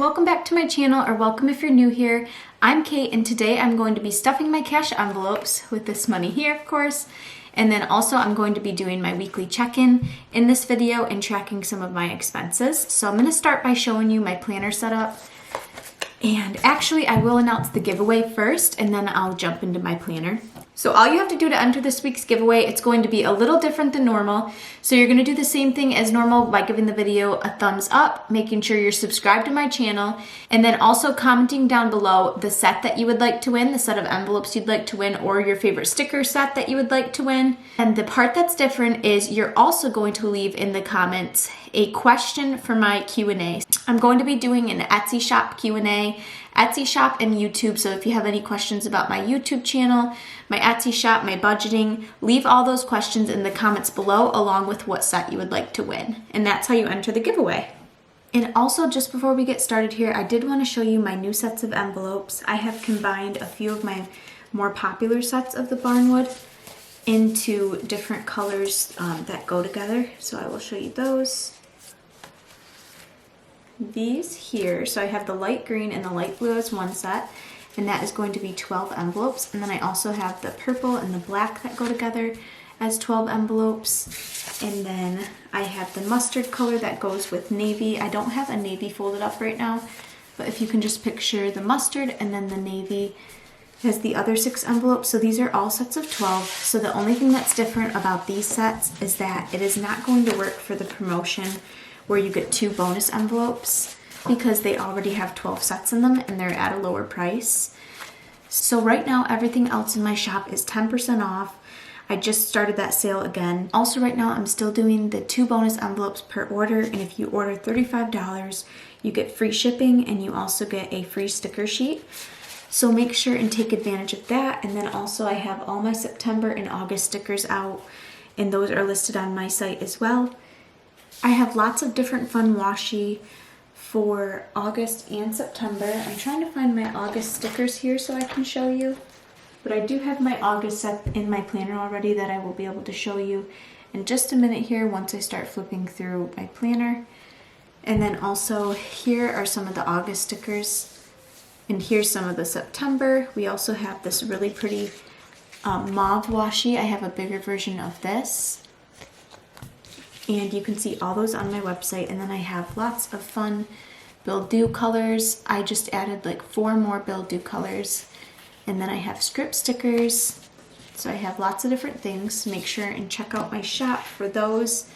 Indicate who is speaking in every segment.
Speaker 1: welcome back to my channel, or welcome if you're new here. I'm Kate, and today I'm going to be stuffing my cash envelopes with this money here, of course. And then also I'm going to be doing my weekly check-in in this video and tracking some of my expenses. So I'm going to start by showing you my planner setup. And actually I will announce the giveaway first, and then I'll jump into my planner. So all you have to do to enter this week's giveaway, it's going to be a little different than normal. So you're going to do the same thing as normal by giving the video a thumbs up, making sure you're subscribed to my channel, and then also commenting down below the set that you would like to win, the set of envelopes you'd like to win, or your favorite sticker set that you would like to win. And the part that's different is you're also going to leave in the comments a question for my Q&A. I'm going to be doing an Etsy shop Q&A, Etsy shop and YouTube. So if you have any questions about my YouTube channel, my Etsy shop, my budgeting, leave all those questions in the comments below along with what set you would like to win. And that's how you enter the giveaway. And also, just before we get started here, I did want to show you my new sets of envelopes. I have combined a few of my more popular sets of the Barnwood into different colors that go together. So I will show you those. These here, so I have the light green and the light blue as one set, and that is going to be 12 envelopes. And then I also have the purple and the black that go together as 12 envelopes. And then I have the mustard color that goes with navy. I don't have a navy folded up right now, but if you can just picture the mustard and then the navy has the other 6 envelopes. So these are all sets of 12. So the only thing that's different about these sets is that it is not going to work for the promotion where you get 2 bonus envelopes, because they already have 12 sets in them and they're at a lower price. So right now everything else in my shop is 10% off. I just started that sale again. Also right now I'm still doing the 2 bonus envelopes per order, and if you order $35 you get free shipping and you also get a free sticker sheet. So make sure and take advantage of that. And then also I have all my September and August stickers out, and those are listed on my site as well. I have lots of different fun washi for August and September. I'm trying to find my August stickers here so I can show you. But I do have my August set in my planner already that I will be able to show you in just a minute here once I start flipping through my planner. And then also here are some of the August stickers. And here's some of the September. We also have this really pretty mauve washi. I have a bigger version of this. And you can see all those on my website. And then I have lots of fun Bill Do colors. I just added like 4 more Bill Do colors. And then I have script stickers. So I have lots of different things. Make sure and check out my shop for those.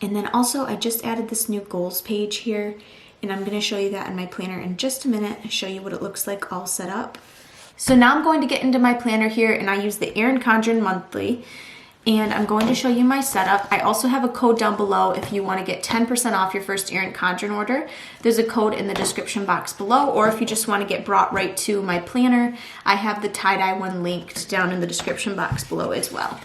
Speaker 1: And then also I just added this new goals page here. And I'm going to show you that in my planner in just a minute and show you what it looks like all set up. So now I'm going to get into my planner here, and I use the Erin Condren monthly. And I'm going to show you my setup. I also have a code down below if you want to get 10% off your first Erin Condren order. There's a code in the description box below, or if you just want to get brought right to my planner, I have the tie-dye one linked down in the description box below as well.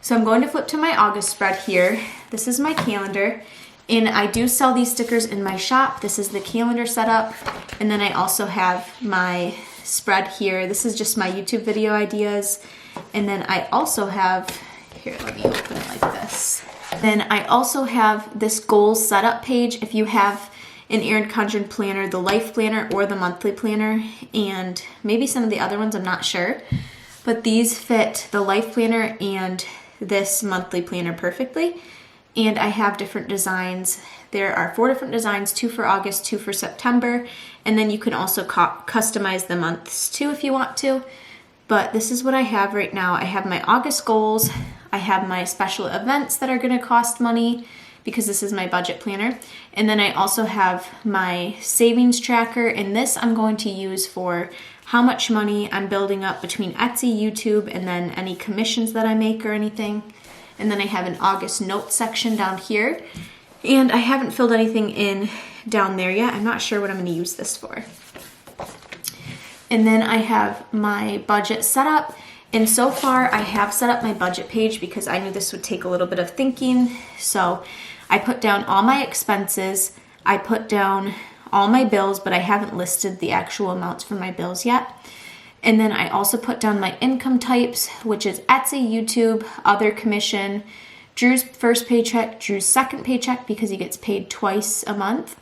Speaker 1: So I'm going to flip to my August spread here. This is my calendar, and I do sell these stickers in my shop. This is the calendar setup, and then I also have my spread here. This is just my YouTube video ideas. And then I also have, here, let me open it like this. Then I also have this goals setup page if you have an Erin Condren planner, the life planner or the monthly planner, and maybe some of the other ones, I'm not sure. But these fit the life planner and this monthly planner perfectly. And I have different designs. There are 4 different designs, 2 for August, 2 for September. And then you can also customize the months too if you want to. But this is what I have right now. I have my August goals. I have my special events that are going to cost money because this is my budget planner. And then I also have my savings tracker. And this I'm going to use for how much money I'm building up between Etsy, YouTube, and then any commissions that I make or anything. And then I have an August notes section down here. And I haven't filled anything in down there yet. I'm not sure what I'm going to use this for. And then I have my budget set up. And so far I have set up my budget page because I knew this would take a little bit of thinking. So I put down all my expenses. I put down all my bills, but I haven't listed the actual amounts for my bills yet. And then I also put down my income types, which is Etsy, YouTube, other commission, Drew's first paycheck, Drew's second paycheck because he gets paid twice a month,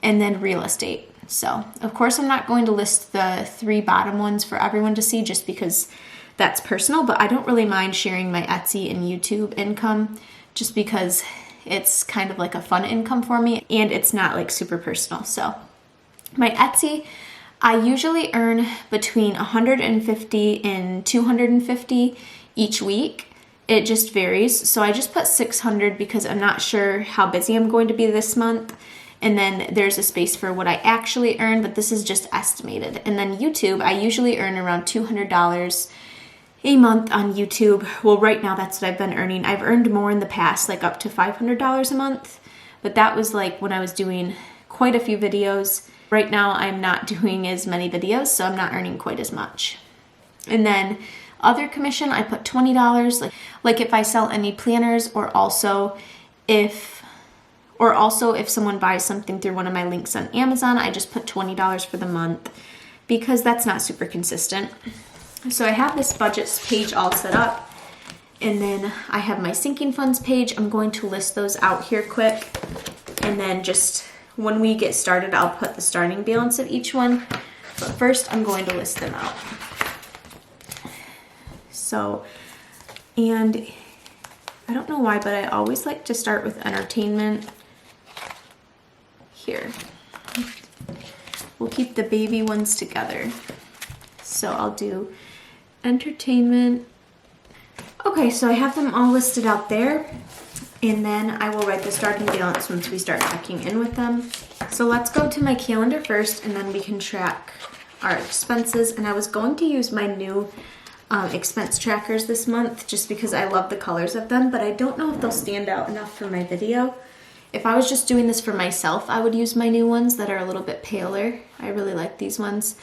Speaker 1: and then real estate. So of course I'm not going to list the 3 bottom ones for everyone to see just because that's personal, but I don't really mind sharing my Etsy and YouTube income just because it's kind of like a fun income for me and it's not like super personal. So my Etsy, I usually earn between $150 and $250 each week. It just varies. So I just put $600 because I'm not sure how busy I'm going to be this month. And then there's a space for what I actually earn, but this is just estimated. And then YouTube, I usually earn around $200 a month on YouTube. Well, right now that's what I've been earning. I've earned more in the past, like up to $500 a month, but that was like when I was doing quite a few videos. Right now I'm not doing as many videos, so I'm not earning quite as much. And then other commission, I put $20, like if I sell any planners, or also if someone buys something through one of my links on Amazon, I just put $20 for the month because that's not super consistent. So I have this budgets page all set up, and then I have my sinking funds page. I'm going to list those out here quick, and then just when we get started, I'll put the starting balance of each one. But first, I'm going to list them out. So, and I don't know why, but I always like to start with entertainment. Here. We'll keep the baby ones together. So I'll do entertainment. Okay, so I have them all listed out there, and then I will write the starting balance once we start checking in with them. So let's go to my calendar first, and then we can track our expenses. And I was going to use my new expense trackers this month just because I love the colors of them, but I don't know if they'll stand out enough for my video. If I was just doing this for myself, I would use my new ones that are a little bit paler. I really like these ones.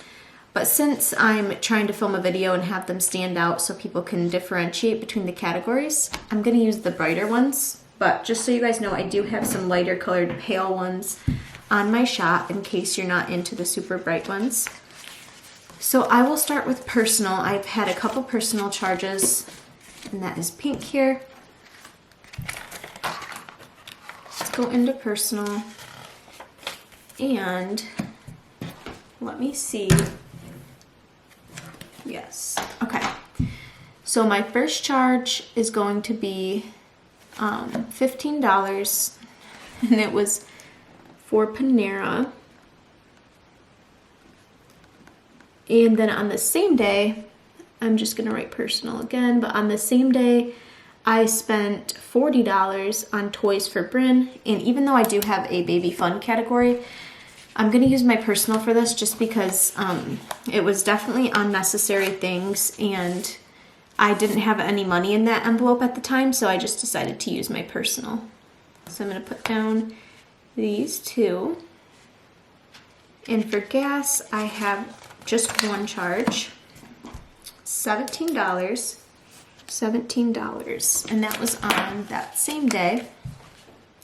Speaker 1: But since I'm trying to film a video and have them stand out so people can differentiate between the categories, I'm going to use the brighter ones. But just so you guys know, I do have some lighter colored pale ones on my shop in case you're not into the super bright ones. So I will start with personal. I've had a couple personal charges, and that is pink here. Let's go into personal, and let me see. Yes, okay. So my first charge is going to be $15, and it was for Panera. And then on the same day, I'm just gonna write personal again, but on the same day, I spent $40 on toys for Bryn. And even though I do have a baby fun category, I'm gonna use my personal for this just because it was definitely unnecessary things, and I didn't have any money in that envelope at the time, so I just decided to use my personal. So I'm gonna put down these two. And for gas, I have just one charge, $17, and that was on that same day.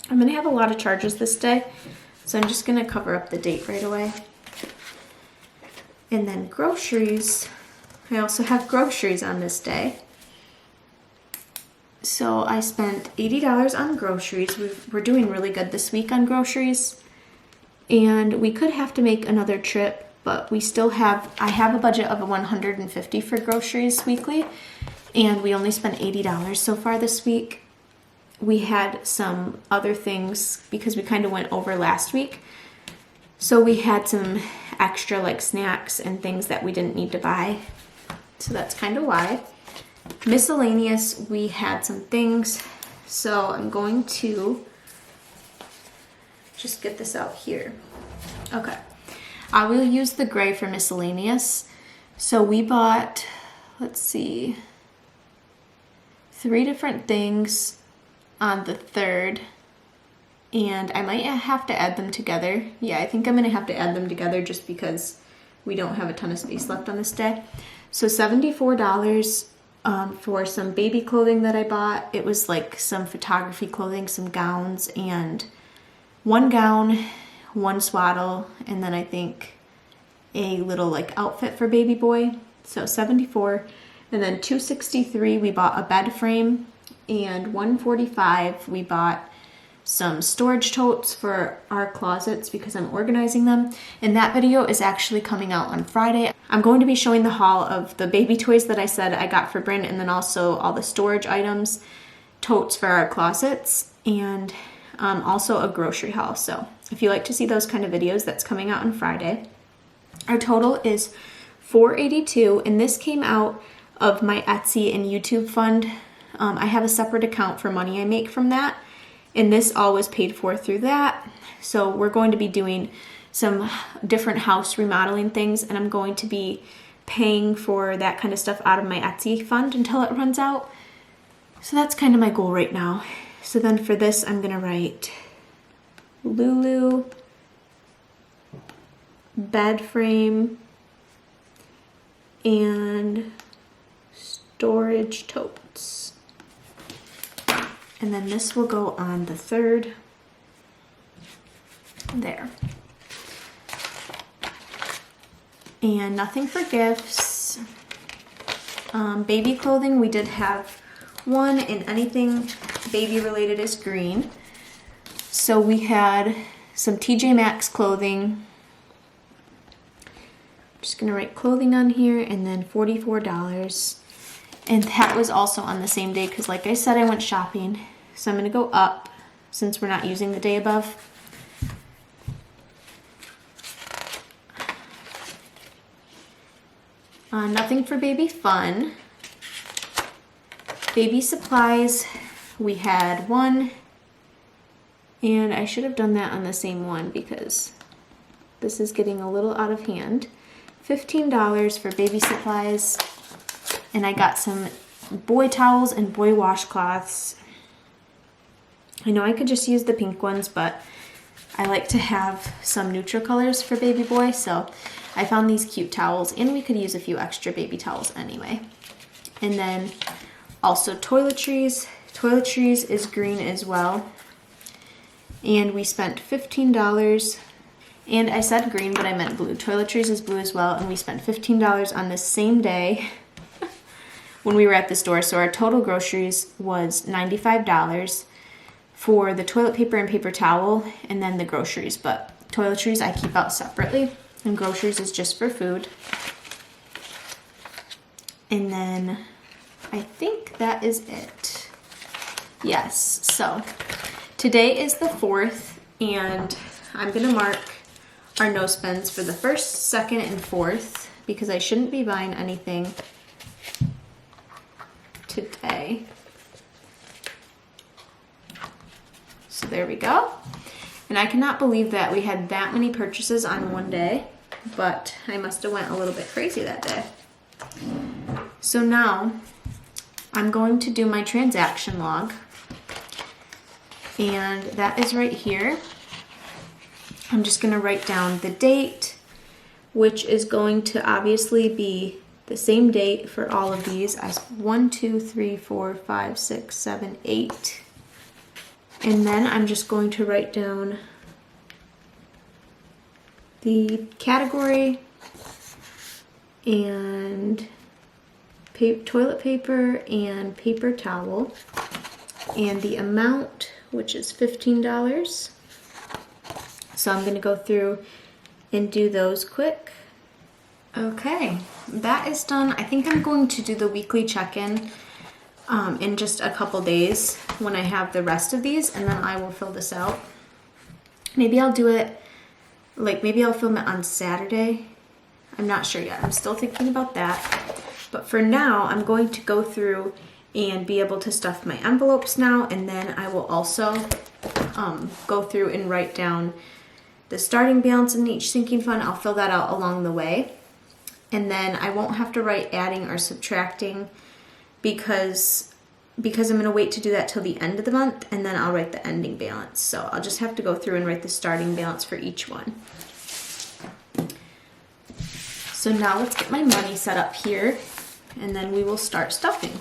Speaker 1: I'm gonna have a lot of charges this day, so I'm just gonna cover up the date right away. And then groceries, I also have groceries on this day. So I spent $80 on groceries. We're doing really good this week on groceries, and we could have to make another trip, but I have a budget of $150 for groceries weekly, and we only spent $80 so far this week. We had some other things because we kind of went over last week. So we had some extra like snacks and things that we didn't need to buy. So that's kind of why. Miscellaneous, we had some things. So I'm going to just get this out here. Okay. I will use the gray for miscellaneous. So we bought, let's see, 3 different things on the 3rd, and I might have to add them together. Yeah, I think I'm gonna have to add them together just because we don't have a ton of space left on this day. So $74 for some baby clothing that I bought. It was like some photography clothing, some gowns, and 1 gown, 1 swaddle, and then I think a little like outfit for baby boy. So $74. And then $263 we bought a bed frame, and $145 we bought some storage totes for our closets because I'm organizing them. And that video is actually coming out on Friday. I'm going to be showing the haul of the baby toys that I said I got for Bryn, and then also all the storage items, totes for our closets, and also a grocery haul. So if you like to see those kind of videos, that's coming out on Friday. Our total is $482, and this came out of my Etsy and YouTube fund. I have a separate account for money I make from that, and this all was paid for through that. So we're going to be doing some different house remodeling things, and I'm going to be paying for that kind of stuff out of my Etsy fund until it runs out. So that's kind of my goal right now. So then for this, I'm gonna write Lulu, bed frame, and storage totes. And then this will go on the third. There. And nothing for gifts. Baby clothing, we did have one, and anything baby related is green. So we had some TJ Maxx clothing. I'm just gonna write clothing on here, and then $44. And that was also on the same day because, like I said, I went shopping. So I'm gonna go up since we're not using the day above. Nothing for baby fun. Baby supplies, we had one, and I should have done that on the same one because this is getting a little out of hand. $15 for baby supplies, and I got some boy towels and boy washcloths. I know I could just use the pink ones, but I like to have some neutral colors for baby boy, so I found these cute towels, and we could use a few extra baby towels anyway. And then also toiletries. Toiletries is green as well. And we spent $15. And I said green, but I meant blue. Toiletries is blue as well, and we spent $15 on the same day when we were at the store. So our total groceries was $95 for the toilet paper and paper towel, and then the groceries. But toiletries I keep out separately, and groceries is just for food. And then I think that is it. Yes, so today is the 4th, and I'm gonna mark our no spends for the 1st, 2nd, and 4th because I shouldn't be buying anything today. So there we go. And I cannot believe that we had that many purchases on one day, but I must have went a little bit crazy that day. So now I'm going to do my transaction log, and that is right here. I'm just going to write down the date, which is going to obviously be the same date for all of these as 1, 2, 3, 4, 5, 6, 7, 8. And then I'm just going to write down the category and toilet paper and paper towel, and the amount, which is $15. So I'm going to go through and do those quick. Okay, that is done. I think I'm going to do the weekly check-in in just a couple days when I have the rest of these, and then I will fill this out. Maybe I'll do it, maybe I'll film it on Saturday. I'm not sure yet. I'm still thinking about that. But for now, I'm going to go through and be able to stuff my envelopes now, and then I will also go through and write down the starting balance in each sinking fund. I'll fill that out along the way. And then I won't have to write adding or subtracting because I'm going to wait to do that till the end of the month, and then I'll write the ending balance. So I'll just have to go through and write the starting balance for each one. So now let's get my money set up here, and then we will start stuffing.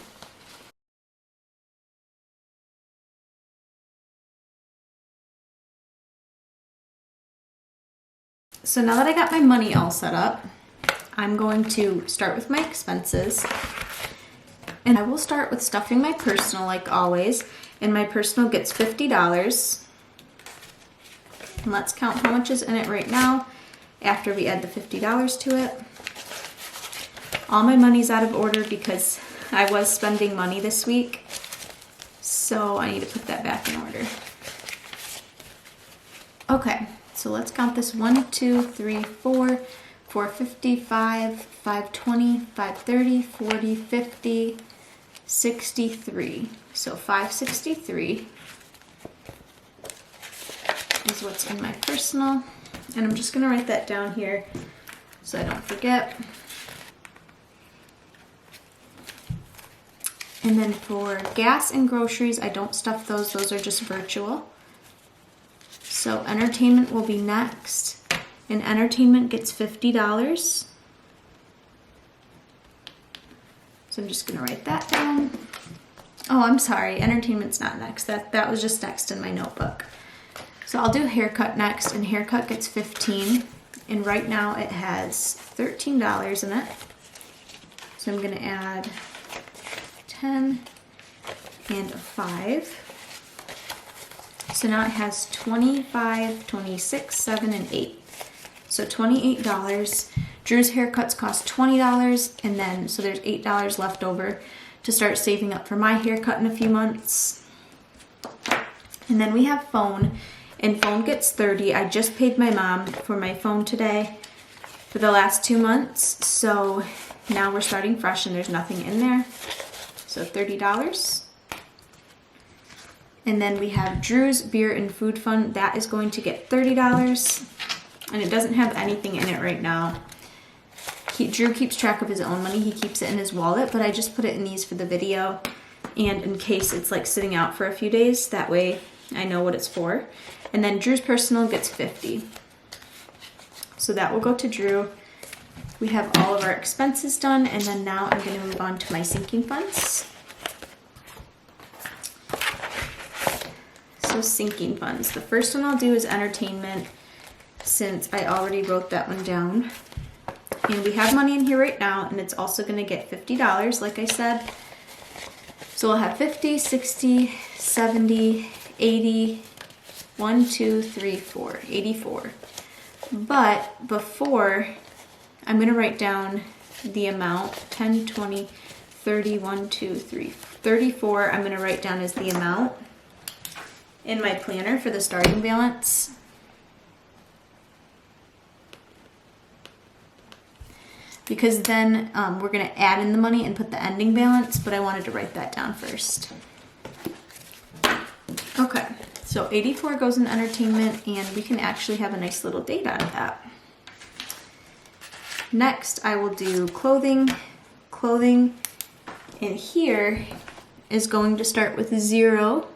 Speaker 1: So now that I got my money all set up, I'm going to start with my expenses. And I will start with stuffing my personal like always. And my personal gets $50. And let's count how much is in it right now after we add the $50 to it. All my money's out of order because I was spending money this week. So I need to put that back in order. Okay, so let's count this 1, 2, 3, 4, 455, 520, 530, 40, 50, 63. So 563 is what's in my personal. And I'm just gonna write that down here so I don't forget. And then for gas and groceries, I don't stuff those. Those are just virtual. So entertainment will be next. And entertainment gets $50. So I'm just gonna write that down. Oh, I'm sorry, entertainment's not next. That was just next in my notebook. So I'll do haircut next, and haircut gets $15. And right now it has $13 in it. So I'm gonna add 10 and a 5. So now it has 25, 26, 7, and 8. So $28. Drew's haircuts cost $20, and then so there's $8 left over to start saving up for my haircut in a few months. And then we have phone, and phone gets $30. I just paid my mom for my phone today for the last 2 months, so now we're starting fresh and there's nothing in there. So $30. And then we have Drew's beer and food fund. That is going to get $30. And it doesn't have anything in it right now. Drew keeps track of his own money. He keeps it in his wallet, but I just put it in these for the video. And in case it's like sitting out for a few days, that way I know what it's for. And then Drew's personal gets $50. So that will go to Drew. We have all of our expenses done, and then now I'm going to move on to my sinking funds. So sinking funds. The first one I'll do is entertainment, since I already wrote that one down. And we have money in here right now, and it's also going to get $50, like I said. So we'll have 50, 60, 70, 80, 1, 2, 3, 4, 84. But before, I'm going to write down the amount, 10, 20, 30, 1, 2, 3, 34. I'm going to write down as the amount in my planner for the starting balance. Because then we're going to add in the money and put the ending balance, but I wanted to write that down first. Okay, so 84 goes in entertainment, and we can actually have a nice little date out of that. Next, I will do clothing, and here is going to start with 0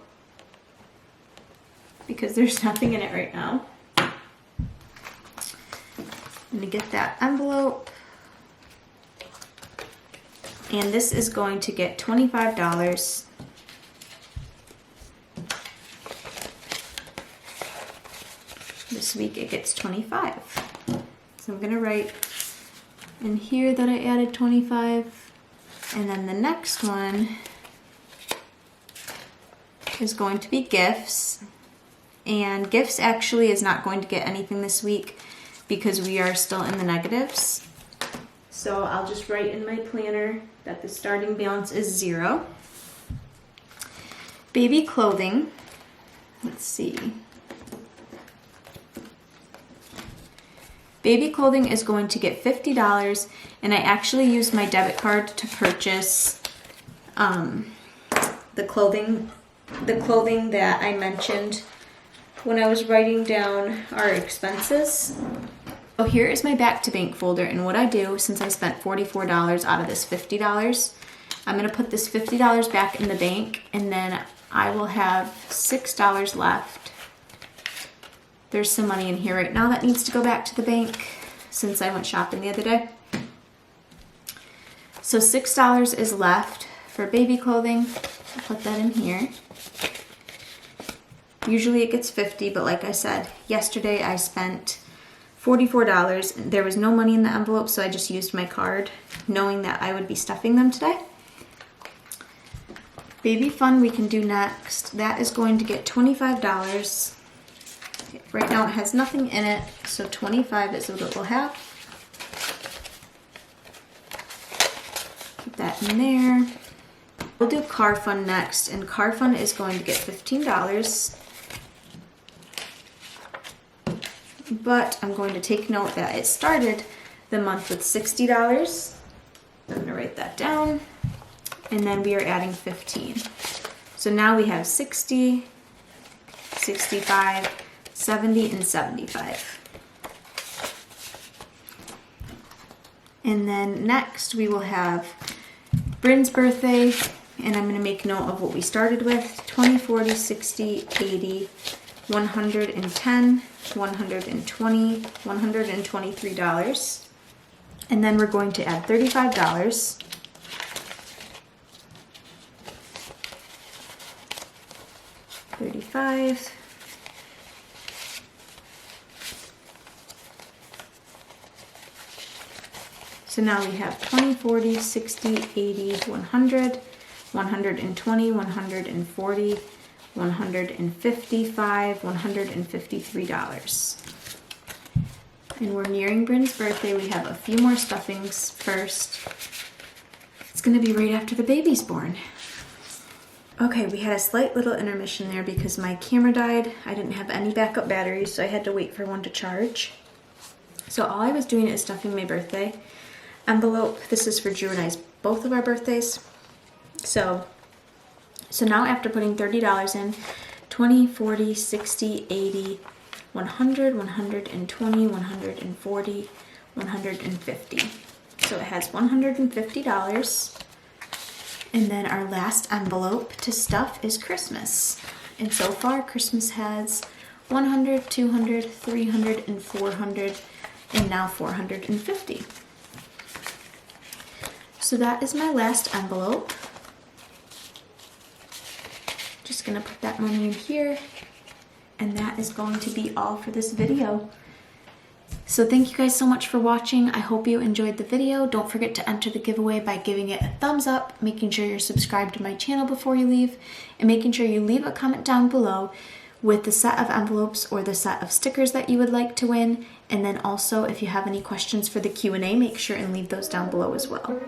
Speaker 1: because there's nothing in it right now. I'm gonna get that envelope. And this is going to get $25. This week it gets 25. So I'm gonna write in here that I added 25. And then the next one is going to be gifts. And gifts actually is not going to get anything this week because we are still in the negatives. So I'll just write in my planner that the starting balance is 0. Baby clothing, let's see. Baby clothing is going to get $50, and I actually used my debit card to purchase the clothing that I mentioned when I was writing down our expenses. So here is my back to bank folder, and what I do, since I spent $44 out of this $50, I'm going to put this $50 back in the bank, and then I will have $6 left. There's some money in here right now that needs to go back to the bank since I went shopping the other day. So $6 is left for baby clothing. I'll put that in here. Usually it gets $50, but like I said, yesterday I spent $44. There was no money in the envelope, so I just used my card, knowing that I would be stuffing them today. Baby fun we can do next. That is going to get $25. Right now it has nothing in it, so 25 is what it will have. Put that in there. We'll do car fund next, and car fund is going to get $15. But I'm going to take note that it started the month with $60. I'm going to write that down. And then we are adding 15. So now we have 60, 65, 70, and 75. And then next we will have Bryn's birthday, and I'm going to make note of what we started with: 20, 40, 60, 80, 110, 120, $123. And then we're going to add $35. $35. So now we have 20, 40, 60, 80, 100, 120, 140, $155, $153. And we're nearing Bryn's birthday. We have a few more stuffings first. It's gonna be right after the baby's born. Okay, we had a slight little intermission there because my camera died. I didn't have any backup batteries, so I had to wait for one to charge. So all I was doing is stuffing my birthday envelope. This is for Drew and I's, both of our birthdays. So now after putting $30 in, 20, 40, 60, 80, 100, 120, 140, 150. So it has $150. And then our last envelope to stuff is Christmas. And so far, Christmas has 100, 200, 300, and 400, and now 450. So that is my last envelope. Just gonna put that money in here, and that is going to be all for this video. So thank you guys so much for watching. I hope you enjoyed the video. Don't forget to enter the giveaway by giving it a thumbs up, making sure you're subscribed to my channel before you leave, and making sure you leave a comment down below with the set of envelopes or the set of stickers that you would like to win. And then also, if you have any questions for the Q&A, make sure and leave those down below as well.